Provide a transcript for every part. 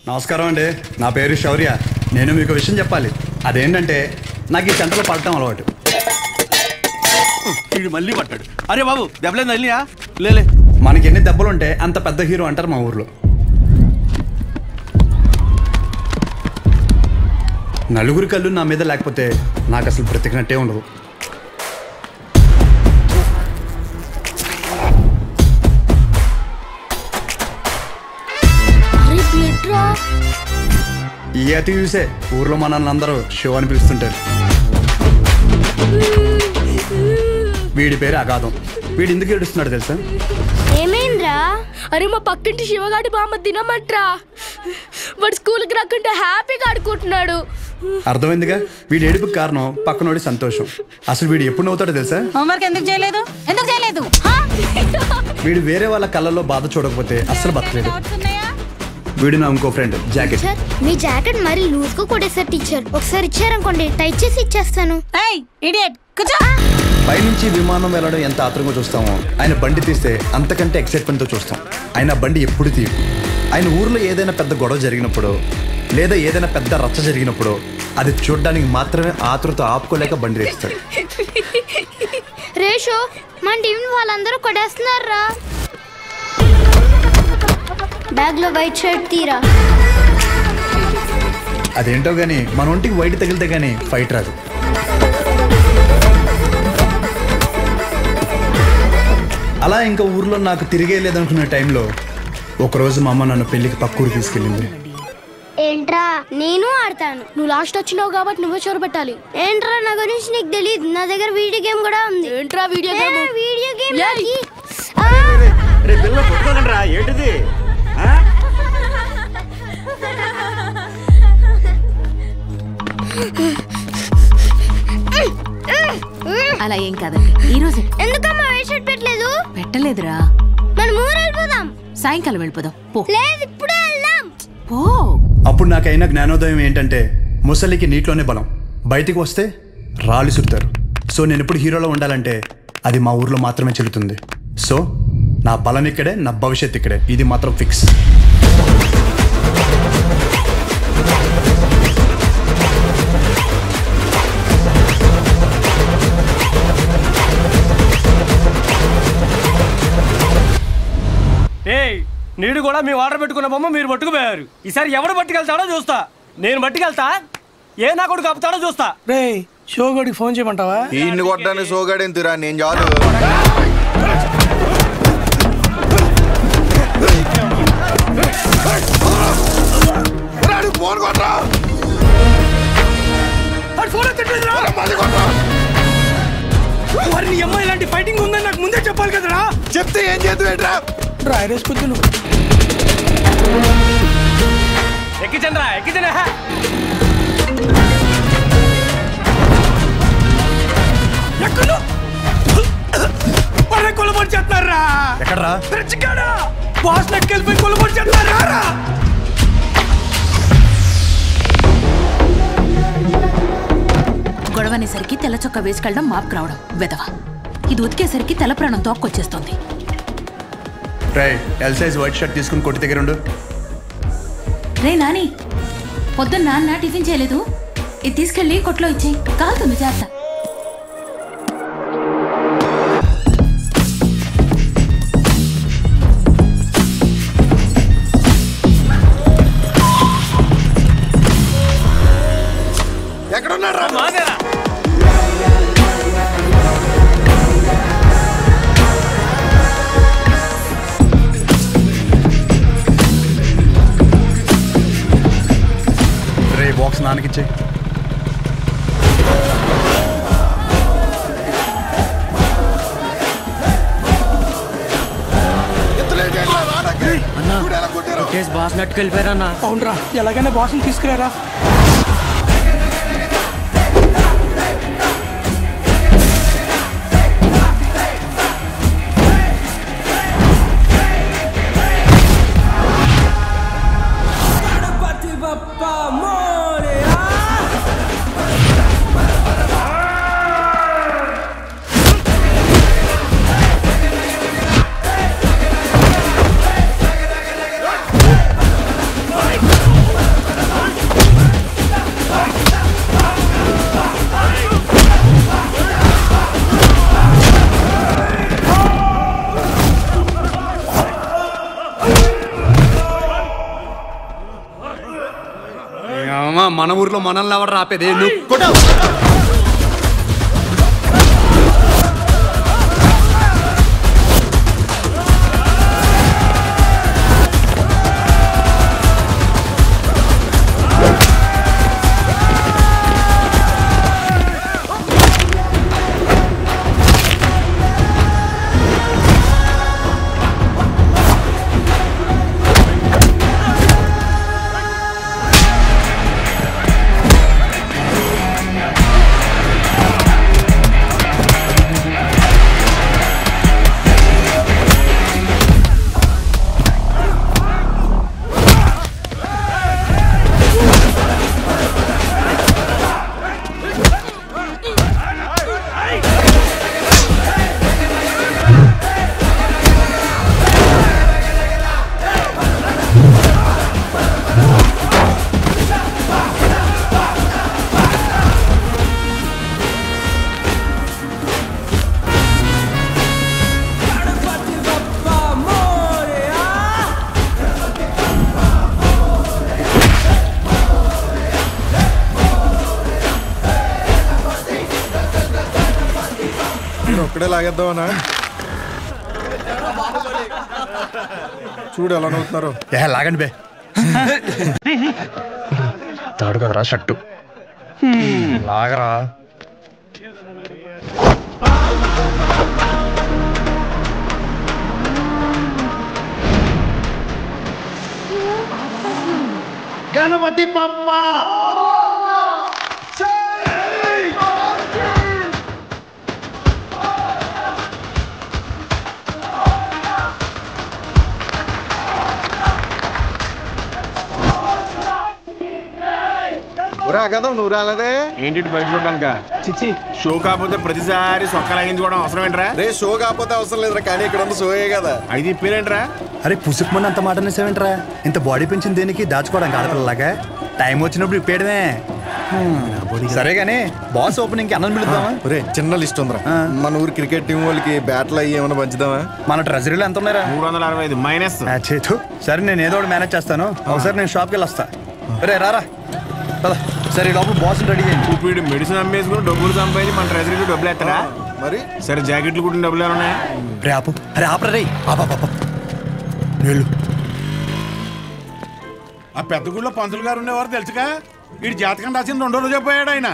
నమస్కారం అండి, నా పేరు శౌర్య. నేను మీకు విషయం చెప్పాలి. అదేంటంటే నాకు ఈ చెంటలో పడటం అలవాటు. వీడు మళ్ళీ పట్టాడు. అరే బాబు దెబ్బలేదు వెళ్ళియా లేలే. మనకి ఎన్ని దెబ్బలుంటే అంత పెద్ద హీరో అంటారు మా ఊర్లో. నలుగురి కళ్ళు నా మీద లేకపోతే నాకు అసలు బ్రతికినట్టే ఉండదు. ఈ అతి చూసే ఊర్లో మనల్ని అందరూ షో అని పిలుస్తుంటారు. వీడి పేరు అగాధం. వీడు ఎందుకు ఏడుస్తున్నాడు తెలుసా? ఏమైందిరా? అరే మా పక్కింటి శివగాడి బామ్మ తినమంట్రా. వాడు స్కూల్కి రాకుంటే హ్యాపీగా ఆడుకుంటున్నాడు. అర్థమైందిగా? వీడి ఏడుపుకి కారణం పక్కనోడి సంతోషం. అసలు వీడు ఎప్పుడు నవ్వుతాడో తెలుసా? హోంవర్క్ ఎందుకు చేయలేదు? వీడు వేరే వాళ్ళ కళ్ళల్లో బాధ చూడకపోతే అస్సలు బతకలేదు. వీడు నా ఇంకో ఫ్రెండ్ జాకెట్. మీ జాకెట్ మరి లూజ్ గా కొట్టేసారు టీచర్. ఒకసారి ఇచ్చారనుకోండి టైట్ చేసి ఇచ్చేస్తాను. పైనుంచి విమానం వెళ్ళడం ఎంత ఆత్రంగా చూస్తామో ఆయన బండి తీస్తే అంతకంటే ఎక్సైట్మెంట్ తో చూస్తాం. ఆయన బండి ఎప్పుడు తీయు. ఆయన ఊర్లో ఏదైనా పెద్ద గొడవ జరిగినప్పుడు లేదా ఏదైనా పెద్ద రచ్చ జరిగినప్పుడు అది చూడడానికి మాత్రమే ఆతృత ఆపుకోలేక బండి తీస్తాడు. రేషో మన టీం వాళ్ళందరూ కొట్టేస్తున్నారా? బ్యాగ్ లో వైట్ షర్ట్ తీరా. అదేంటో గానీ మన ఒంటికి వైట్ తగిలితే గానీ ఫైట్ రాదు. అలా ఇంకా ఊర్లో నాకు తిరిగే లేదనుకునే టైంలో ఒకరోజు మా అమ్మ నన్ను పెళ్లికి పక్కూరు తీసుకెళ్ళింది. ఏంట్రా? నేను ఆడతాను. నువ్వు లాస్ట్ వచ్చినావు కాబట్టి నువ్వే చొరబెట్టాలి. ఏంట్రా నా గురించి నీకు తెలియదు? నా దగ్గర వీడియో గేమ్ కూడా ఉంది. ఏంట్రా వీడియో గేమ్? వీడియో గేమ్ ఏంటిది? అలా ఏం కాదండి. ఈ రోజు ఎందుకమ్మా వైట్ షర్ట్ పెట్టలేదు? పెట్టలేదురా. మనం ఊరు వెళ్ళిపోదాం. సాయంకాలం వెళ్ళిపోదాం. పో. లేదు ఇప్పుడే వెళ్దాం. పో. అప్పుడు నాకైనా జ్ఞానోదయం ఏంటంటే ముసలికి నీటిలోనే బలం, బయటికి వస్తే రాళ్ళు సుడతారు. సో నేను ఎప్పుడు హీరోలో ఉండాలంటే అది మా ఊర్లో మాత్రమే చెల్లుతుంది. సో నా బలం ఇక్కడే, నా భవిష్యత్ ఇక్కడే. ఇది మాత్రం ఫిక్స్. నీడు కూడా మీ ఆర్డర్ పెట్టుకున్న బొమ్మ మీరు పట్టుకుపోయారు. ఈసారి ఎవడు పట్టుకెళ్తాడో చూస్తా. నేను పట్టుకెళ్తా, ఏ నా కొడుకు ఆపుతాడో చూస్తా. రే షోగడికి ఫోన్ చేయమంటావా? ఈయన్ని కొట్టడానికి షోగడి తిరా, నేను చాలు. ఫోన్ కొట్టరా. వారిని అమ్మాయి ఇలాంటి ఫైటింగ్ ఉందని నాకు ముందే చెప్పాలి కదరా. చెప్తే ఏం చేద్దాం? డ్రైరేసుకొద్దు నువ్వు. ఎక్కిచండ్రా ఎక్కిచండి. కొలబడి చేస్తున్నారా? ఎక్కడరా? బాస్ నెక్కెళ్ళిపోయి కొలబడి చేస్తున్నారా? గొడవనేసరికి తెల్ల చొక్క వేసుకెళ్ళడం మాపుకు రావడం వెదవా. ఇది ఉతికేసరికి తెల్ల ప్రాణం తోక్కొచ్చేస్తుంది. రే ఎల్ సైజ్ వైట్ షర్ట్ తీసుకుని కొట్టి దగ్గర ఉండు. రే నాని, పొద్దున్న నాన్న టిఫిన్ చేయలేదు. ఇది తీసుకెళ్ళి కొట్లో ఇచ్చేయి, కాలుతుంది జాగ్రత్త. ఎక్కడున్నాడు రా? బాక్స్ నాన్నకిచ్చే. బాస్ నెట్టుకెళ్ళిపోయారన్నా. అవునరా, ఎలాగైనా బాస్ని తీసుకురారా. మామ మన ఊర్లో మనల్ని ఎవరు రాపేది నువ్వు ఒక్కడే లాగేద్దామనా? చూడు ఎలా నవ్వుతున్నారు. లాగండి బే. తాడు కదరా షట్టు లాగరా. గణపతి బొమ్మ కదా నువ్వు రాలేదే ఏంటి బయట చూడడానిక? చిచ్చి షో కాకపోతే ప్రతిసారి సొక్కలు అయించుకోవడం అవసరం ఏంట్రా? రే షో కాకపోతే అవసరం లేదురా, కానీ ఇక్కడ ఉంది షోయే కదా. అయితే ఇప్పేరేంట్రా? అరే పుసుకుమని అంత మాట అనేసేవేంట్రా? ఇంత బాడీ పెంచింది దేనికి? దాచుకోవడానికి ఆడపిల్లలాగా టైం వచ్చినప్పుడు ఇప్పేయడమే. సరే గానీ బాస్ ఓపెనింగ్ కి అన్నం పిలుద్దామా? రే చిన్న లిస్ట్ ఉందిరా. మన ఊరు క్రికెట్ టీం వాళ్ళకి బ్యాట్లు అయ్యి ఏమైనా పంచుదామా? మన ట్రెజరీలో ఎంత ఉన్నారా? 365 మైనస్. సరే నేను ఏదో ఒకటి మేనేజ్ చేస్తాను. ఒకసారి నేను షాప్కి వెళ్ళి వస్తా. రే రారా సరే లోపల బాస్ రెడీ చేయండి. ఇప్పుడు మెడిసిన్ అమ్మేసుకుని డబ్బులు సంపాదించి మన ట్రెజరీలో డబ్బులు ఎత్తరా? మరి సరే జాకెట్లు కుట్టిన డబ్బులు ఏమన్నా? రే ఆపు, అరే ఆపరా రే. వెళ్ళు. ఆ పెద్ద గుడిలో పంతులు గారు ఉండేవారు తెలుసుగా. వీడి జాతకం రాసిన 2 రోజు చెప్పాడు ఆయన.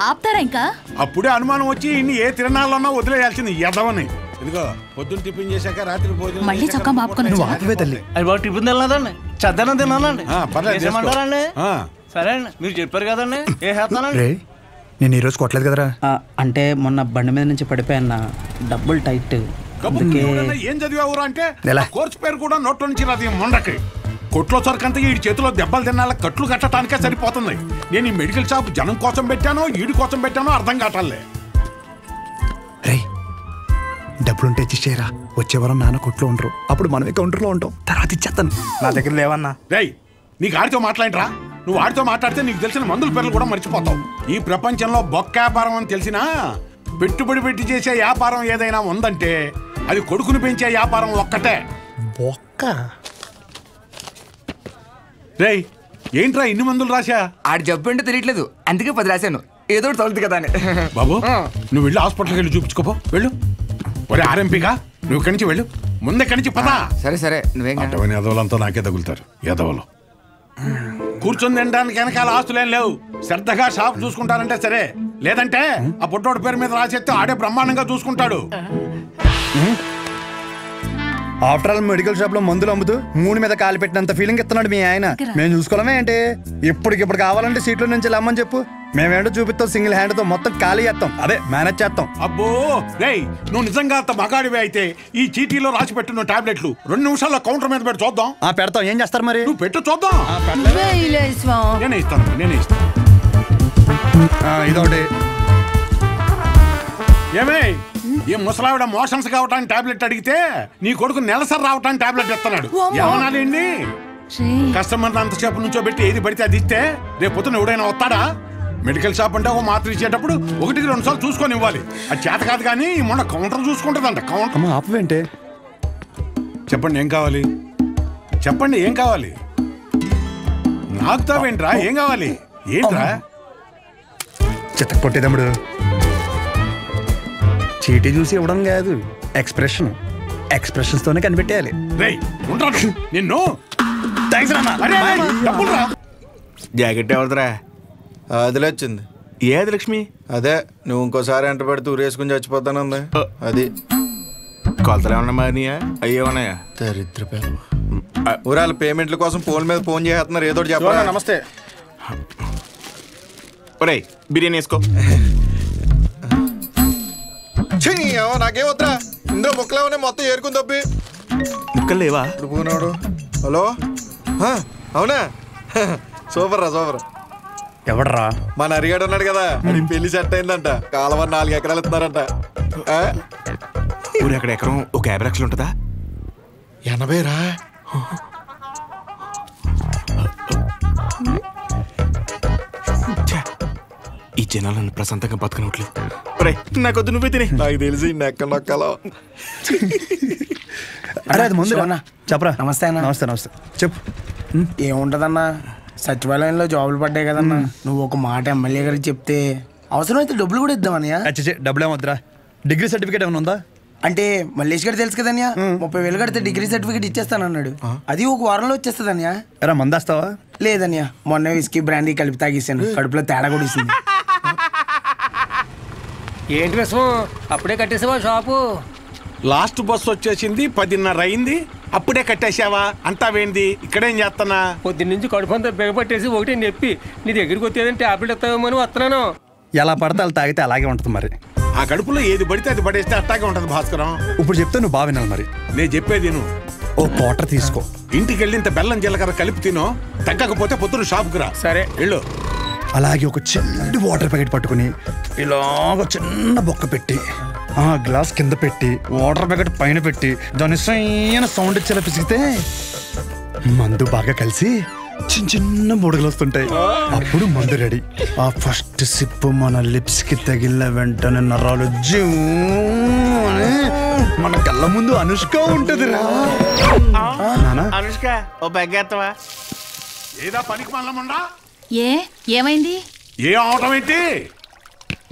ఆపుతారా ఇంకా? అప్పుడే అనుమానం వచ్చి ఇన్ని ఏ తిరణాలన్నా వదిలేయాల్సింది ఎదవని. ఇదిగో పొద్దున్న టిఫిన్ చేశాక రాత్రి భోజనం మళ్ళీ చొక్కా మాపుకొని తల్లి. అది బాగా టిఫిన్ తినలేదండి, చద్దనం తిన్నానండి. పర్లేదండి. సరే అండి, మీరు చెప్పారు కదండి. ఏ చేస్తానండి? రే నేను ఈరోజు కొట్టలేదు కదరా. అంటే మొన్న బండి మీద నుంచి పడిపోయాన్న, డబ్బులు టైట్. ఏం చదివావురా అంటే కోర్సు పేరు కూడా నోట్లో నుంచి రాదు మొండకి. కొట్లో సరికంతా ఈ చేతిలో దెబ్బలు తినాల కట్లు కట్టడానికే సరిపోతుంది. నేను ఈ మెడికల్ షాప్ జనం కోసం పెట్టానో ఈడి కోసం పెట్టానో అర్థం కావట్లే. రే డబ్బులుంటే ఇచ్చేయరా. వచ్చే వారం నాన్న కొట్లో ఉండరు, అప్పుడు మనమే కౌంటర్లో ఉంటాం. తర్వాత ఇచ్చేస్తాను. నా దగ్గర లేవన్నా. రేయ్ నీకు ఆడితో మాట్లాడరా? నువ్వు ఆడితో మాట్లాడితే నీకు తెలిసిన మందుల పేర్లు కూడా మర్చిపోతావు. ఈ ప్రపంచంలో బొక్క వ్యాపారం అని తెలిసినా పెట్టుబడి పెట్టి చేసే వ్యాపారం ఏదైనా ఉందంటే అది కొడుకుని పెంచే వ్యాపారం ఒక్కటే. బొక్క. రేయ్ ఏంట్రా ఇన్ని మందులు రాశా? ఆడి జబ్బు అంటే తెలియట్లేదు, అందుకే 10 రాశాను. ఏదో తగులుతుంది కదా అని. బాబు నువ్వు వెళ్ళి హాస్పిటల్కి వెళ్ళి చూపించుకోపో. వెళ్ళు. ఒరే ఆర్ఎంపీగా నువ్వు ఇక్కడి నుంచి వెళ్ళు. ముందు ఇక్కడి నుంచి పదా. సరే సరే నువ్వేం అటువంటి ఎదవలంతా నాకే తగులుతారు. ఎదవలు కూర్చొని తినడానికి వెనకాల ఆస్తులేం లేవు. శ్రద్ధగా షాప్ చూసుకుంటారంటే సరే, లేదంటే ఆ పుట్టోడి పేరు మీద రాసేస్తే ఆడే బ్రహ్మాండంగా చూసుకుంటాడు. ఆఫ్టర్ ఆల్ మెడికల్ షాప్ లో మందులు అమ్ముతూ 3 మీద కాలు పెట్టినంత ఫీలింగ్ ఇస్తున్నాడు మీ ఆయన. మేము చూసుకోవడమే ఏంటి? ఇప్పటికిప్పుడు కావాలంటే సీట్లో నుంచి లమ్మని చెప్పు, మేమేంటో చూపిస్తాం. సింగిల్ హ్యాండ్ తో మొత్తం ఖాళీ చేస్తాం, అదే మేనేజ్ చేస్తాం. అబ్బో రేయ్ నువ్వు నిజంగా అంత మగాడివే అయితే ఈ చీటీలో రాసి పెట్టున్న టాబ్లెట్లు 2 నిమిషాల్లో కౌంటర్ మీద పెట్టి చూద్దాం. పెడతాం. ఏం చేస్తారు మరి? నువ్వు పెట్టు చూద్దాం. నేనే ఇస్తాను. ఇదొకటి. ఏమే ఈ ముసలావిడ మోషన్స్ కావటానికి టాబ్లెట్ అడిగితే నీ కొడుకు నెలసరి రావటానికి టాబ్లెట్ ఇస్తున్నాడు. ఏమనాలండి? కస్టమర్ అంతసేపు నుంచో పెట్టి ఏది పడితే అది ఇస్తే రేపు పొద్దున ఎవడైనా వస్తాడా? మెడికల్ షాప్ అంటే ఒక మాత్ర ఇచ్చేటప్పుడు 1-2 సార్లు చూసుకొని ఇవ్వాలి. అది చేత కాదు కానీ మొన్న కౌంటర్ చూసుకుంటుందంట. కౌంటర్ ఆపవేంటే? చెప్పండి ఏం కావాలి? చెప్పండి ఏం కావాలి? నాకు తావేంట్రా? ఏం కావాలి? ఏంట్రా చిత్త కొట్టేదమ్ముడు చీటీ చూసి ఇవ్వడం కాదు ఎక్స్ప్రెషన్స్ తోనే కనిపెట్టేయాలి. రేయ్ ఉంటాను నిన్ను. థ్యాంక్స్ అన్న. అరే, అరే, డబ్బులురా. జాకెట్ ఎవరిదిరా? అదిలే వచ్చింది. ఏది లక్ష్మి? అదే నువ్వు ఇంకోసారి ఎంట పెడితే ఊరేసుకుని చచ్చిపోతానుంది. అది కొలతలు ఏమన్నా మారినాయా? అయ్యే ఉన్నాయా? దరిద్ర ఊరాల పేమెంట్ల కోసం ఫోన్ మీద ఫోన్ చేస్తున్నారు. ఏదో చెప్పాలి. నమస్తే. ఒరే బిర్యానీ వేసుకో. నాకేం వద్దా ఇందులో ముక్కలేమనే మొత్తం ఏరుకుని తప్పి ముక్కలు లేవా? పోనాడు. హలో అవునా? సూపర్ రా సూపర్. ఎవడరా? మన అరిగాడు ఉన్నాడు కదా, అది పెళ్లి సెట్ అయిందంట. కాలువ 4 ఎకరాలు ఇస్తున్నారంట. ఊరు అక్కడ ఎకరం ఒక 50 లక్షలు ఉంటుందా? 80 రా. ఈ జనాలు నన్ను ప్రశాంతంగా బతకనట్లేదు. నాకొద్దు, నువ్వే తినే. నాకు తెలిసి నెక్క నొక్కలో. అరే అది ముందు చెప్పరా. నమస్తే అన్న. నమస్తే నమస్తే. చెప్పు. ఏముంటదన్నా, సచివాలయంలో జాబులు పడ్డాయి కదన్నా. నువ్వు ఒక మాట ఎమ్మెల్యే గారికి చెప్తే అవసరమైతే డబ్బులు కూడా ఇద్దామన్నయ్య. డబ్బులు ఏమొద్దురా. డిగ్రీ సర్టిఫికేట్ ఏమైనా ఉందా? అంటే మల్లేష్ గారు తెలుసు కదన్యా, 30,000 కడితే డిగ్రీ సర్టిఫికేట్ ఇచ్చేస్తానన్నాడు. అది ఒక వారంలో వచ్చేస్తుందన్యా. ఎరా మందేస్తావా? లేదన్యా, మొన్న విస్కీ బ్రాండీ కలిపి తాగేసాను. కడుపులో తేడా కూడా ఇస్తుంది. ఏంటి విషయం? అప్పుడే కట్టేసావా షాపు? లాస్ట్ బస్ వచ్చేసింది, 10:30 అయింది. అప్పుడే కట్టేసావా? అంతా వేంది? ఇక్కడేం చేస్తానా? పొద్దున్నుంచి కడుపు అంతా బిగపట్టేసి ఒకటి చెప్పి నీ దగ్గరికి వచ్చేదని టాబ్లెట్ ఇస్తావేమో అని వస్తున్నాను. ఎలా పడితే అలా తాగితే అలాగే ఉంటుంది మరి. ఆ కడుపులో ఏది పడితే అది పడేస్తే అట్టాగే ఉంటది భాస్కరం. ఇప్పుడు చెప్తే నువ్వు బాగా వినాలి మరి. నేను చెప్పేది నువ్వు ఓ క్వార్టర్ తీసుకో. ఇంటికి వెళ్ళి ఇంత బెల్లం జీలకర్ర కలిపి తినో. తగ్గకపోతే పొద్దున షాప్కి రా. సరే వెళ్ళు. అలాగే ఒక చిన్న వాటర్ ప్యాకెట్ పట్టుకుని ఇలాగ చిన్న బొక్క పెట్టి ఆ గ్లాస్ కింద పెట్టి వాటర్ ప్యాకెట్ పైన పెట్టి దాని సైన సౌండ్ ఇచ్చేలా పిసిగితే మందు బాగా కలిసి చిన్న చిన్న బుడగలు వస్తుంటాయి. అప్పుడు మందు రెడీ. ఆ ఫస్ట్ సిప్ మన లిప్స్ కి తగిలిన వెంటనే నరాలు జూ అని మన కళ్ళ ముందు అనుష్క ఉంటది రా. అనుష్క ఓ బెగ్గేత్తవా? ఏదా పనికి మల్లముండా? ఏమైంది? ఏ అవటం ఏంటి?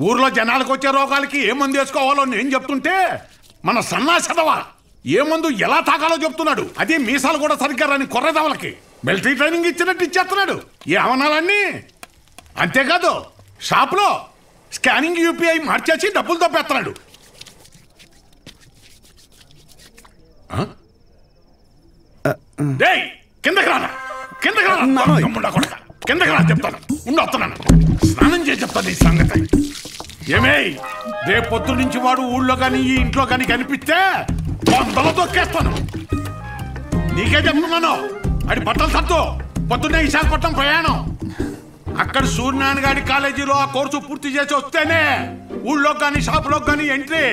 ఊర్లో జనాలకు వచ్చే రోగాలకి ఏ మందు వేసుకోవాలో నేను చెప్తుంటే మన సన్నాసదవా ఏ మందు ఎలా తాగాలో చెప్తున్నాడు. అదే మీసాలు కూడా సరిగ్గా రాని కొర్రదవలకి మిలిటరీ ట్రైనింగ్ ఇచ్చినట్టు ఇచ్చేస్తున్నాడు. ఏ అవనాలన్నీ అంతేకాదు, షాప్లో స్కానింగ్ యూపీఐ మార్చేసి డబ్బులు తప్పేస్తున్నాడు. కిందకి రానా? కిందకి రానా? కిందకి రా చెప్తాను. వస్తున్నాను. స్నానం చేసి చెప్తాను ఈ సంగతి. ఏమే రేపు పొద్దు నుంచి వాడు ఊళ్ళో కానీ ఈ ఇంట్లో కానీ కనిపిస్తే వందలు తొక్కేస్తాను. నీకే చెప్తున్నాను. అది బట్టలు సత్తు. పొద్దున్నే విశాఖపట్నం ప్రయాణం. అక్కడ సూర్యనారాయణ గారి కాలేజీలో ఆ కోర్సు పూర్తి చేసి వస్తేనే ఊళ్ళో కానీ షాపులో కానీ ఎంట్రీ.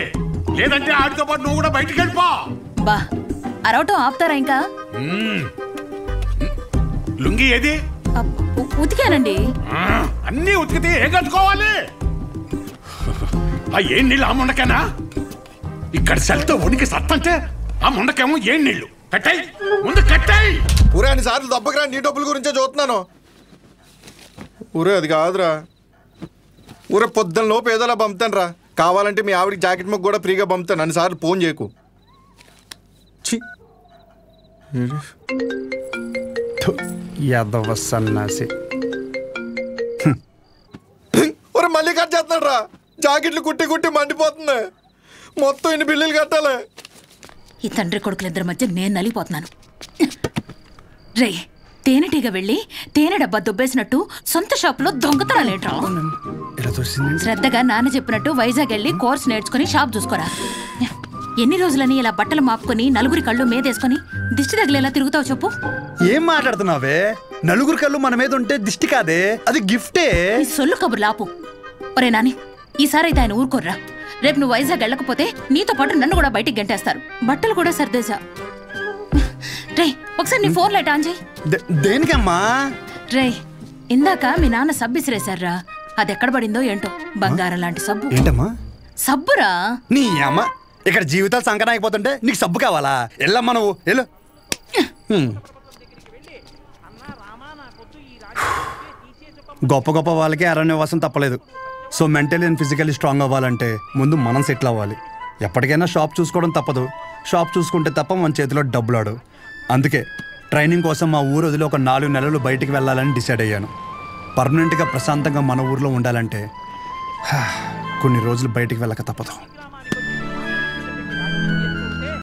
లేదంటే ఆడితో పాటు నువ్వు కూడా బయటికి వెళ్ళిపో. బా అరవటం ఆపుతారా ఇంకా? లుంగి ఏది? ఉతికానండి. అన్నీ ఉతికితే ఏం కట్టుకోవాలి? ఆ ఏం నీళ్ళు ఆ ముండకేనా? ఇక్కడ సెల్తో ఉనికి సత్తంటే ఆ ముండకేమో ఏం నీళ్ళు? కట్టాయి ముందు కట్టాయి. ఊరే అన్ని సార్లు దెబ్బకి రా. నీ డబ్బుల గురించే చూస్తున్నాను. ఊరే అది కాదురా. ఊరే పొద్దున్న లోపు ఏదోలా పంపుతాను రా. కావాలంటే మీ ఆవిడకి జాకెట్ ముక్క కూడా ఫ్రీగా పంపుతాను. అన్నిసార్లు ఫోన్ చేయకు. యాదవ సన్నాసి. ఒరే మళ్ళీ కట్ చేస్తున్నాడు రా. జాకెట్లు కుట్టి కుట్టి మండిపోతుంది. మొత్తం ఇన్ని బిల్లులు కట్టాలి. ఈ తండ్రి కొడుకులిద్దరి మధ్య నేను నలిగిపోతున్నాను. రే తేనెటీగ వెళ్ళి తేనె డబ్బా దుబ్బేసినట్టు సొంత షాపులో దొంగతనాలేంట్రా? శ్రద్ధగా నాన్న చెప్పినట్టు వైజాగ్ వెళ్ళి కోర్స్ నేర్చుకుని షాప్ చూసుకోరా. ఎన్ని రోజులని ఇలా బట్టలు మాపుకొని నలుగురి కళ్ళు మీదేసుకొని దిష్టి తగిలేలా తిరుగుతావు చెప్పు? ఏం మాట్లాడుతున్నావే? నలుగురు కళ్ళు మన మీద ఉంటే దిష్టి కాదే, అది గిఫ్టే. సొల్లు కబుర్లు ఆపు. ఒరే నాని, ఈసారి అయితే ఆయన ఊరుకోర్రా. రేపు నువ్వు వైజాగ్ వెళ్ళకపోతే నీతో పాటు నన్ను కూడా బయటికి గంటేస్తారు. బట్టలు కూడా సర్దేశా. రే ఒకసారి నీ ఫోన్ లైట్ ఆన్ చేయి. దేనికమ్మా? రే ఇందాక మీ నాన్న సబ్బు ఇసిరేశారా, అది ఎక్కడ పడిందో ఏంటో. బంగారం లాంటి సబ్బు. ఏంటమ్మా? సబ్బురా. నీ అమ్మ ఇక్కడ జీవితాలు సంకటం అయిపోతుంటే నీకు సబ్బు కావాలా? వెళ్ళమ్మా నువ్వు వెళ్ళు. గొప్ప గొప్ప వాళ్ళకే అరణ్యవాసం తప్పలేదు. So mentally and physically strong అవ్వాలంటే ముందు మనం సెటిల్ అవ్వాలి. ఎప్పటికైనా షాప్ చూసుకోవడం తప్పదు. షాప్ చూసుకుంటే తప్ప మన చేతిలో డబ్బులు ఆడు. అందుకే ట్రైనింగ్ కోసం మా ఊరు వదిలి ఒక 4 నెలలు బయటికి వెళ్ళాలని డిసైడ్ అయ్యాను. పర్మనెంట్గా ప్రశాంతంగా మన ఊర్లో ఉండాలంటే కొన్ని రోజులు బయటికి వెళ్ళక తప్పదు.